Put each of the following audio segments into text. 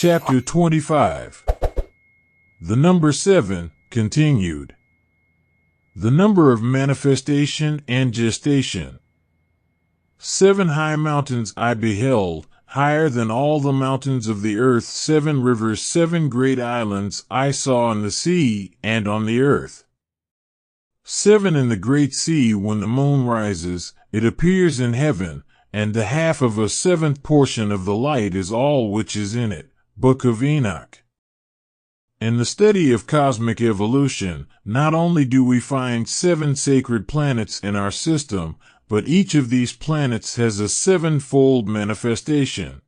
Chapter 25. The number 7, continued. The number of manifestation and gestation. 7 high mountains I beheld, higher than all the mountains of the earth. 7 rivers, 7 great islands I saw in the sea and on the earth. 7 in the great sea. When the moon rises, it appears in heaven, and the half of a 7th portion of the light is all which is in it. Book of Enoch. In the study of cosmic evolution, not only do we find 7 sacred planets in our system, but each of these planets has a 7-fold manifestation.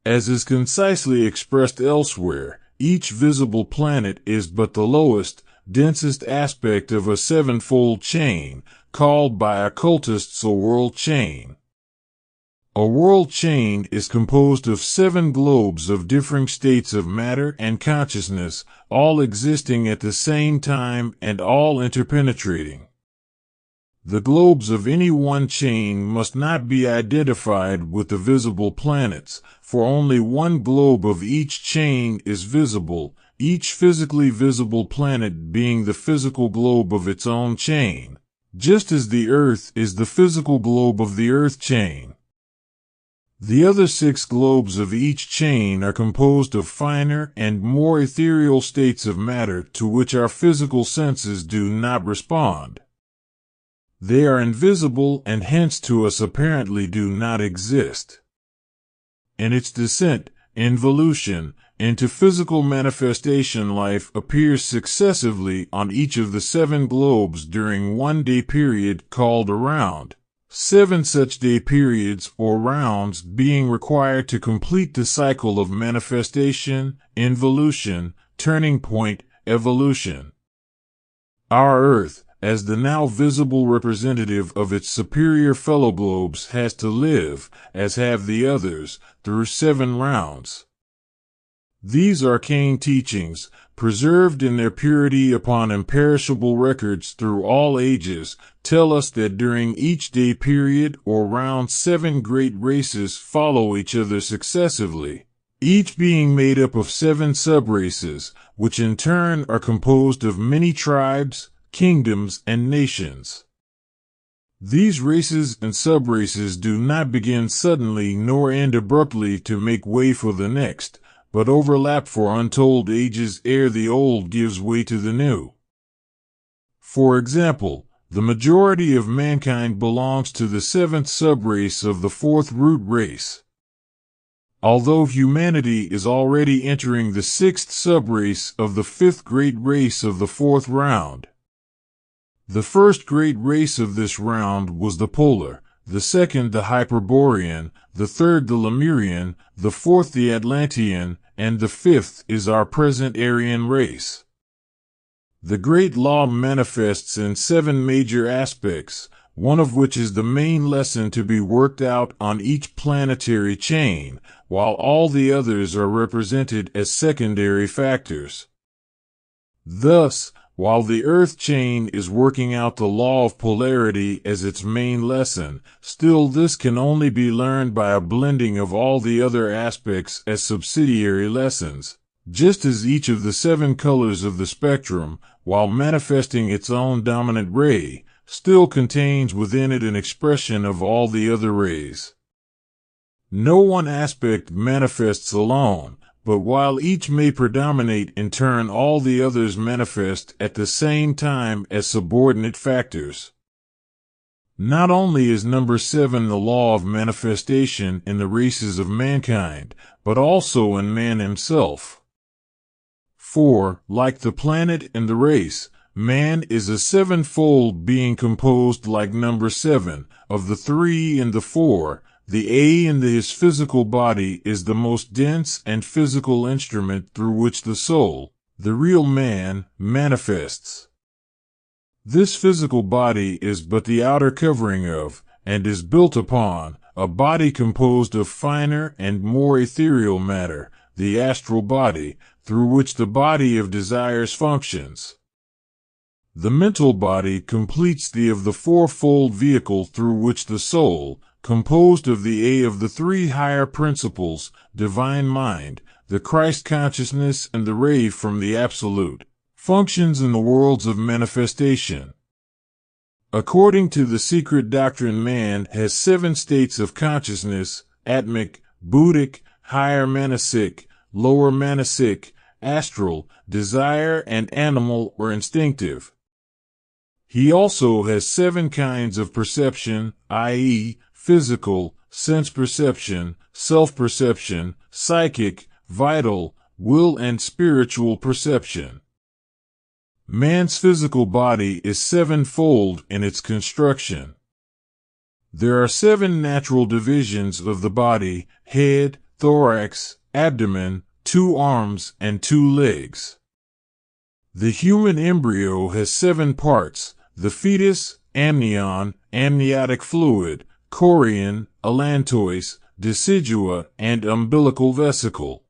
As is concisely expressed elsewhere, each visible planet is but the lowest, densest aspect of a 7-fold chain, called by occultists a world chain. A world chain is composed of 7 globes of differing states of matter and consciousness, all existing at the same time and all interpenetrating. The globes of any one chain must not be identified with the visible planets, for only one globe of each chain is visible, each physically visible planet being the physical globe of its own chain, just as the Earth is the physical globe of the Earth chain. The other 6 globes of each chain are composed of finer and more ethereal states of matter to which our physical senses do not respond. They are invisible and hence to us apparently do not exist. In its descent, involution, into physical manifestation, life appears successively on each of the 7 globes during one day period called a round. 7 such day periods or rounds being required to complete the cycle of manifestation, involution, turning point, evolution. Our Earth, as the now visible representative of its superior fellow globes, has to live, as have the others, through 7 rounds. These arcane teachings, preserved in their purity upon imperishable records through all ages, tell us that during each day period or round 7 great races follow each other successively, each being made up of 7 subraces, which in turn are composed of many tribes, kingdoms, and nations. These races and subraces do not begin suddenly nor end abruptly to make way for the next, but overlap for untold ages ere the old gives way to the new. For example, the majority of mankind belongs to the 7th subrace of the 4th root race. Although humanity is already entering the 6th subrace of the 5th great race of the 4th round. The first great race of this round was the polar, the second the Hyperborean, the third the Lemurian, the 4th the Atlantean, and the 5th is our present Aryan race. The great law manifests in 7 major aspects, one of which is the main lesson to be worked out on each planetary chain, while all the others are represented as secondary factors. Thus, while the Earth chain is working out the law of polarity as its main lesson, still this can only be learned by a blending of all the other aspects as subsidiary lessons, just as each of the 7 colors of the spectrum, while manifesting its own dominant ray, still contains within it an expression of all the other rays. No one aspect manifests alone, but while each may predominate in turn, all the others manifest at the same time as subordinate factors. Not only is number 7 the law of manifestation in the races of mankind, but also in man himself. For, like the planet and the race, man is a 7-fold being composed like number 7, of the 3 and the 4, the A in his physical body is the most dense and physical instrument through which the soul, the real man, manifests. This physical body is but the outer covering of, and is built upon, a body composed of finer and more ethereal matter, the astral body, through which the body of desires functions. The mental body completes the 4-fold vehicle through which the soul, composed of the A of the three higher principles, divine mind, the Christ consciousness, and the ray from the Absolute, functions in the worlds of manifestation. According to the secret doctrine, man has 7 states of consciousness: atmic, buddhic, higher manasic, lower manasic, astral, desire, and animal or instinctive. He also has 7 kinds of perception, i.e., physical, sense perception, self-perception, psychic, vital, will, and spiritual perception. Man's physical body is 7-fold in its construction. There are 7 natural divisions of the body: head, thorax, abdomen, 2 arms, and 2 legs. The human embryo has 7 parts: the fetus, amnion, amniotic fluid, chorion, allantois, decidua, and umbilical vesicle.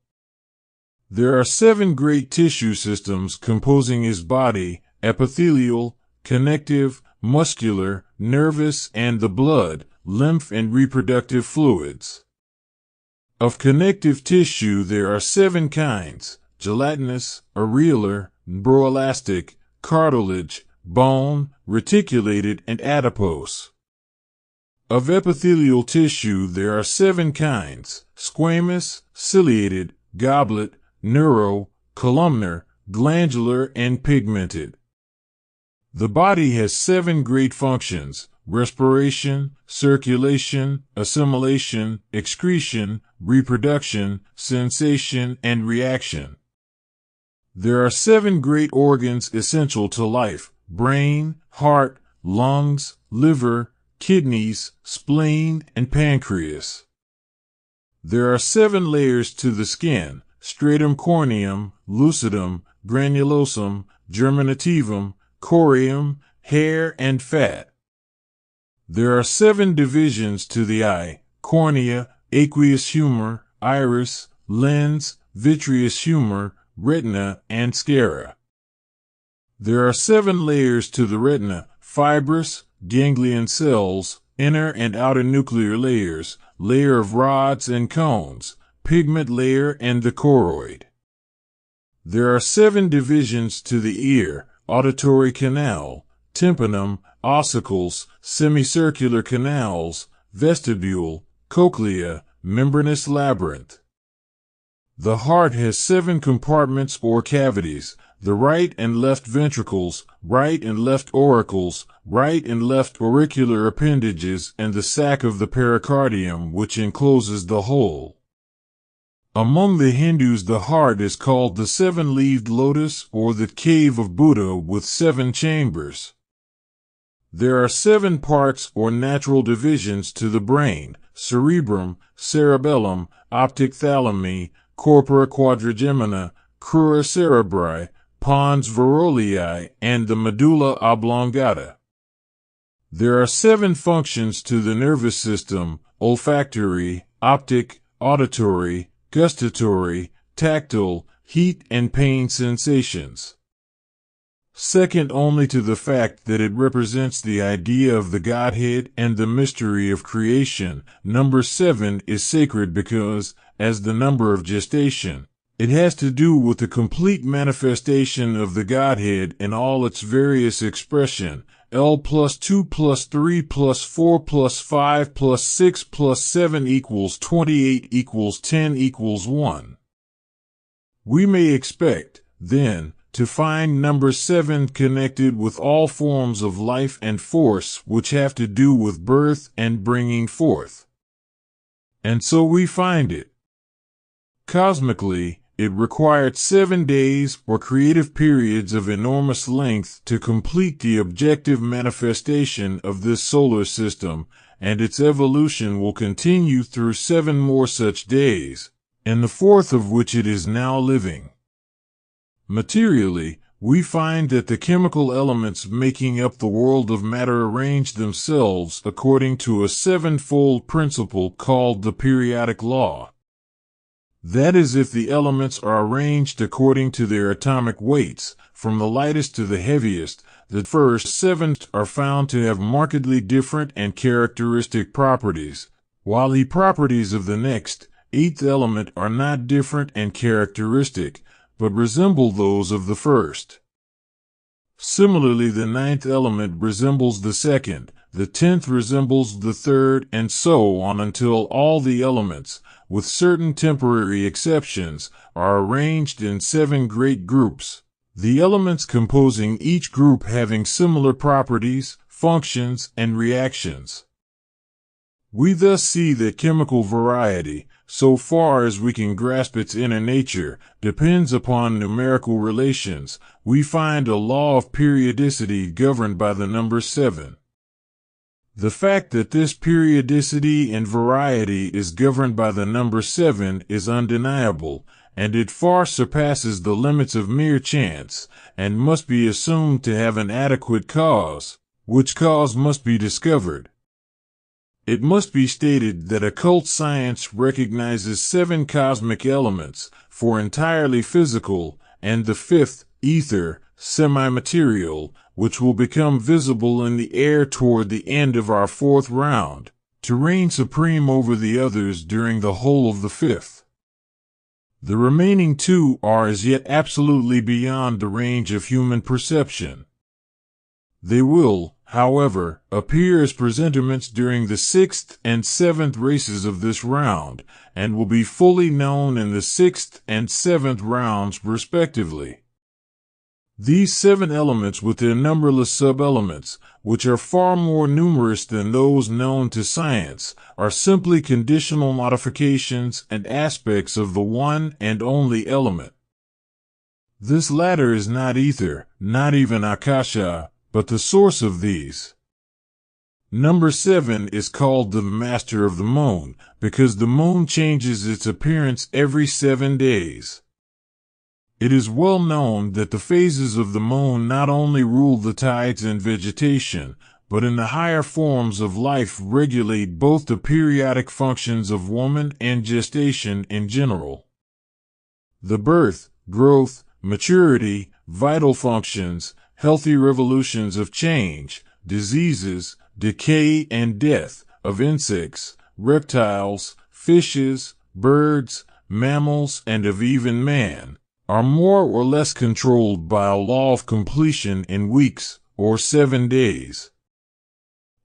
There are 7 great tissue systems composing his body: epithelial, connective, muscular, nervous, and the blood, lymph, and reproductive fluids. Of connective tissue there are 7 kinds: gelatinous, areolar, broelastic, cartilage, bone, reticulated, and adipose. Of epithelial tissue there are 7 kinds: squamous, ciliated, goblet, neuro, columnar, glandular, and pigmented. The body has 7 great functions: respiration, circulation, assimilation, excretion, reproduction, sensation, and reaction. There are 7 great organs essential to life: brain, heart, lungs, liver, kidneys, spleen, and pancreas. There are 7 layers to the skin: stratum corneum, lucidum, granulosum, germinativum, corium, hair, and fat. There are 7 divisions to the eye: cornea, aqueous humor, iris, lens, vitreous humor, retina, and sclera. There are 7 layers to the retina: fibrous, ganglion cells, inner and outer nuclear layers, layer of rods and cones, pigment layer, and the choroid. There are 7 divisions to the ear: auditory canal, tympanum, ossicles, semicircular canals, vestibule, cochlea, membranous labyrinth. The heart has 7 compartments or cavities: the right and left ventricles, right and left auricles, right and left auricular appendages, and the sac of the pericardium, which encloses the whole. Among the Hindus, the heart is called the 7-leaved lotus or the cave of Buddha with 7 chambers. There are 7 parts or natural divisions to the brain: cerebrum, cerebellum, optic thalami, corpora quadrigemina, crura cerebri, pons verolii, and the medulla oblongata. There are 7 functions to the nervous system: olfactory, optic, auditory, gustatory, tactile, heat, and pain sensations. Second only to the fact that it represents the idea of the Godhead and the mystery of creation, number 7 is sacred because, as the number of gestation, it has to do with the complete manifestation of the Godhead in all its various expression: L plus 2 plus 3 plus 4 plus 5 plus 6 plus 7 equals 28 equals 10 equals 1. We may expect, then, to find number 7 connected with all forms of life and force which have to do with birth and bringing forth. And so we find it. Cosmically, it required 7 days or creative periods of enormous length to complete the objective manifestation of this solar system, and its evolution will continue through 7 more such days, in the 4th of which it is now living. Materially, we find that the chemical elements making up the world of matter arrange themselves according to a 7-fold principle called the periodic law. That is, if the elements are arranged according to their atomic weights, from the lightest to the heaviest, the first 7 are found to have markedly different and characteristic properties, while the properties of the next, 8th element are not different and characteristic, but resemble those of the first. Similarly, the 9th element resembles the second, the 10th resembles the third, and so on until all the elements, with certain temporary exceptions, are arranged in 7 great groups, the elements composing each group having similar properties, functions, and reactions. We thus see that chemical variety, so far as we can grasp its inner nature, depends upon numerical relations. We find a law of periodicity governed by the number 7. The fact that this periodicity and variety is governed by the number 7 is undeniable, and it far surpasses the limits of mere chance, and must be assumed to have an adequate cause, which cause must be discovered. It must be stated that occult science recognizes 7 cosmic elements, 4 entirely physical, and the 5th, ether, semi-material, which will become visible in the air toward the end of our 4th round, to reign supreme over the others during the whole of the 5th. The remaining 2 are as yet absolutely beyond the range of human perception. They will, however, appear as presentiments during the 6th and 7th races of this round, and will be fully known in the 6th and 7th rounds respectively. These 7 elements with their numberless sub-elements, which are far more numerous than those known to science, are simply conditional modifications and aspects of the one and only element. This latter is not ether, not even akasha, but the source of these. Number 7 is called the master of the moon, because the moon changes its appearance every 7 days. It is well known that the phases of the moon not only rule the tides and vegetation, but in the higher forms of life regulate both the periodic functions of woman and gestation in general. The birth, growth, maturity, vital functions, healthy revolutions of change, diseases, decay and death of insects, reptiles, fishes, birds, mammals, and of even man, are more or less controlled by a law of completion in weeks or 7 days.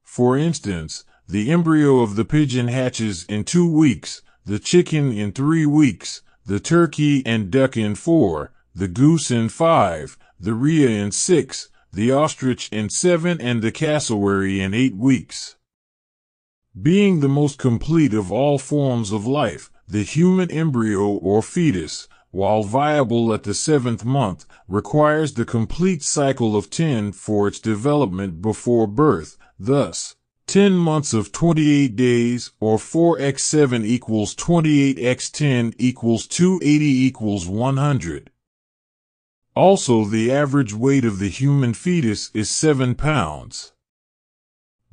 For instance, the embryo of the pigeon hatches in 2 weeks, the chicken in 3 weeks, the turkey and duck in 4, the goose in 5, the rhea in 6, the ostrich in 7, and the cassowary in 8 weeks. Being the most complete of all forms of life, the human embryo or fetus, while viable at the 7th month, requires the complete cycle of 10 for its development before birth. Thus, 10 months of 28 days, or 4x7 equals 28x10 equals 280 equals 100. Also, the average weight of the human fetus is 7 pounds.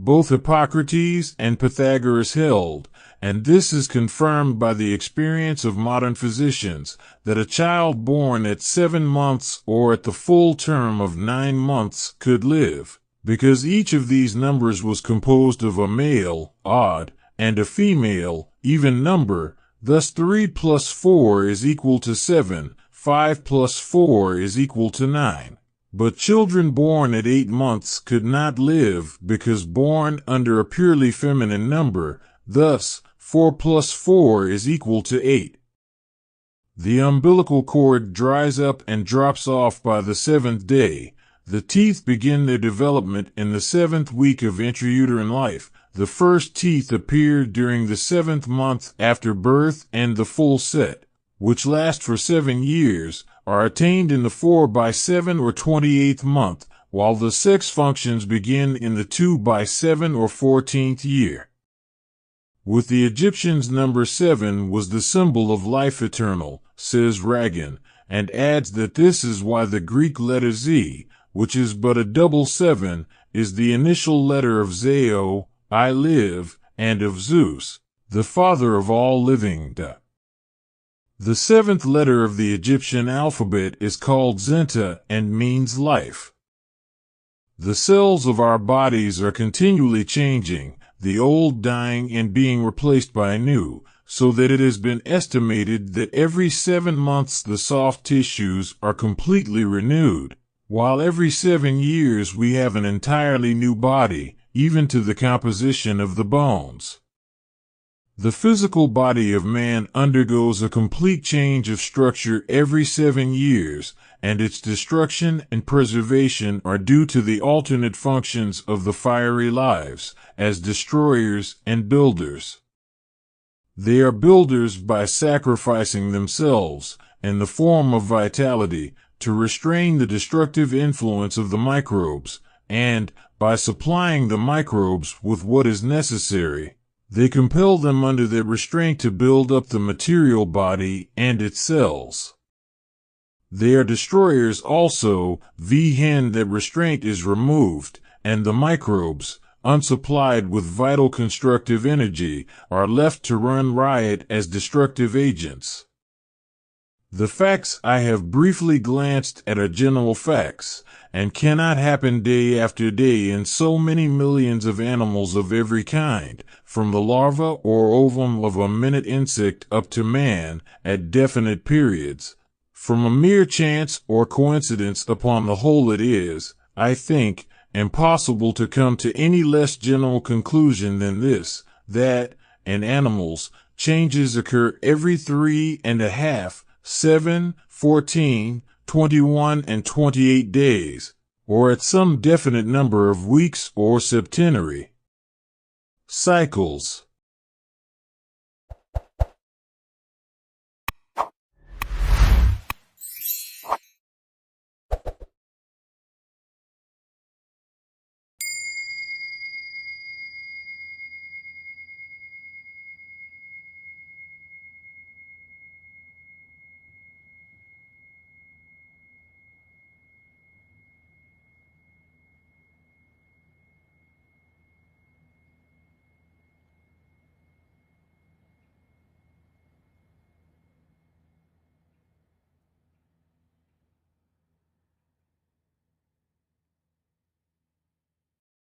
Both Hippocrates and Pythagoras held, and this is confirmed by the experience of modern physicians, that a child born at 7 months or at the full term of 9 months could live, because each of these numbers was composed of a male, odd, and a female, even number. Thus 3 plus 4 is equal to 7, 5 plus 4 is equal to 9. But children born at 8 months could not live because born under a purely feminine number. Thus, 4 plus 4 is equal to 8. The umbilical cord dries up and drops off by the 7th day. The teeth begin their development in the 7th week of intrauterine life. The first teeth appear during the 7th month after birth, and the full set, which last for 7 years, are attained in the 4/7 or 28th month, while the sex functions begin in the 2/7 or 14th year. With the Egyptians, number 7 was the symbol of life eternal, says Ragan, and adds that this is why the Greek letter Z, which is but a double 7, is the initial letter of Zeo, I live, and of Zeus, the father of all living. The seventh letter of the Egyptian alphabet is called Zenta and means life. The cells of our bodies are continually changing, the old dying and being replaced by new, so that it has been estimated that every 7 months the soft tissues are completely renewed, while every 7 years we have an entirely new body, even to the composition of the bones. The physical body of man undergoes a complete change of structure every 7 years, and its destruction and preservation are due to the alternate functions of the fiery lives, as destroyers and builders. They are builders by sacrificing themselves, and the form of vitality, to restrain the destructive influence of the microbes, and, by supplying the microbes with what is necessary, they compel them under their restraint to build up the material body and its cells. They are destroyers also, when that restraint is removed, and the microbes, unsupplied with vital constructive energy, are left to run riot as destructive agents. The facts I have briefly glanced at are general facts, and cannot happen day after day in so many millions of animals of every kind, from the larva or ovum of a minute insect up to man, at definite periods. From a mere chance or coincidence. Upon the whole, it is, I think, impossible to come to any less general conclusion than this, that, in animals, changes occur every 3.5, 7, 14, 21, and 28 days, or at some definite number of weeks or septenary cycles.